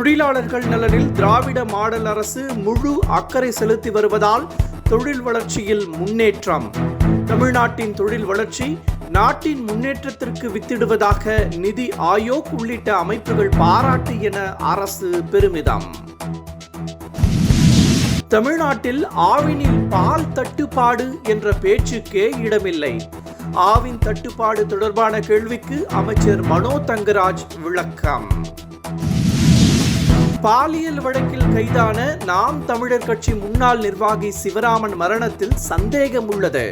தொழிலாளர்கள் நலனில் திராவிட மாடல் அரசு முழு அக்கறை செலுத்தி வருவதால் தொழில் வளர்ச்சியில் முன்னேற்றம். தமிழ்நாட்டின் தொழில் வளர்ச்சி நாட்டின் முன்னேற்றத்திற்கு வித்திடுவதாக நிதி ஆயோக் உள்ளிட்ட அமைப்புகள் பாராட்டு என அரசு பெருமிதம். தமிழ்நாட்டில் ஆவினில் பால் தட்டுப்பாடு என்ற பேச்சுக்கே இடமில்லை. ஆவின் தட்டுப்பாடு தொடர்பான கேள்விக்கு அமைச்சர் மனோ தங்கராஜ் விளக்கம். பாலியல் வழக்கில் கைதான நாம் தமிழர் கட்சி முன்னாள் நிர்வாகி சிவராமன் மரணத்தில் சந்தேகம் உள்ளது.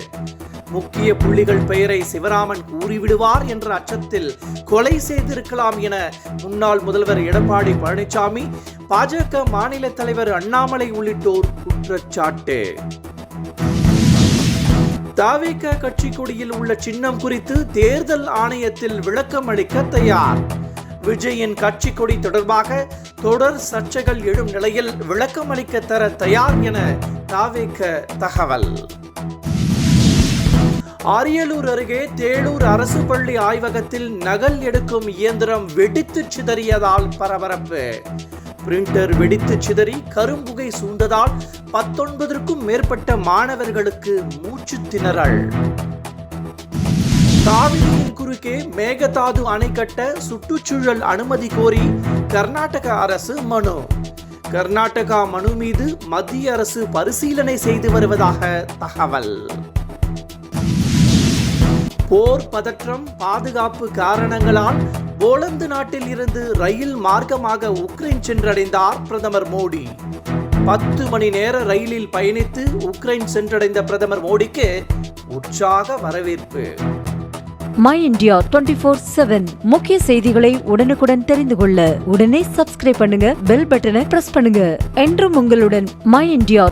முக்கிய புள்ளிகள் பெயரை சிவராமன் கூறிவிடுவார் என்ற அச்சத்தில் கொலை செய்திருக்கலாம் என முன்னாள் முதல்வர் எடப்பாடி பழனிசாமி, பாஜக மாநில தலைவர் அண்ணாமலை உள்ளிட்டோர் குற்றச்சாட்டு. தவிக கட்சி கொடியில் உள்ள சின்னம் குறித்து தேர்தல் ஆணையத்தில் விளக்கம் அளிக்க தயார். விஜயின் கட்சி கொடி தொடர்பாக தொடர் சர்ச்சைகள் எழும் நிலையில் விளக்கம் அளிக்க தர தயார் என தவிக தகவல். அரியலூர் அருகே தேளூர் அரசு பள்ளி ஆய்வகத்தில் நகல் எடுக்கும் இயந்திரம் வெடித்து சிதறியதால் பரபரப்பு. பிரிண்டர் வெடித்து சிதறி கரும்புகை சூழ்ந்ததால் 19க்கும் மேற்பட்ட மாணவர்களுக்கு மூச்சு திணறல். காவிரியின் குறுக்கே மேகதாது அணை கட்ட சுற்றுச்சூழல் அனுமதி கோரி கர்நாடக அரசு மனு. கர்நாடகா மனு மீது மத்திய அரசு பரிசீலனை செய்து வருவதாக தகவல். போர் பதற்றம், பாதுகாப்பு காரணங்களால் போலந்து நாட்டில் இருந்து ரயில் மார்க்கமாக உக்ரைன் சென்றடைந்தார் பிரதமர் மோடி. 10 மணி நேர ரயிலில் பயணித்து உக்ரைன் சென்றடைந்த பிரதமர் மோடிக்கு உற்சாக வரவேற்பு. மை இந்தியா 24/7 முக்கிய செய்திகளை உடனுக்குடன் தெரிந்து கொள்ள உடனே சப்ஸ்கிரைப் பண்ணுங்க, பெல் பட்டனை பிரஸ் பண்ணுங்க. என்றும் உங்களுடன் மை இந்தியா.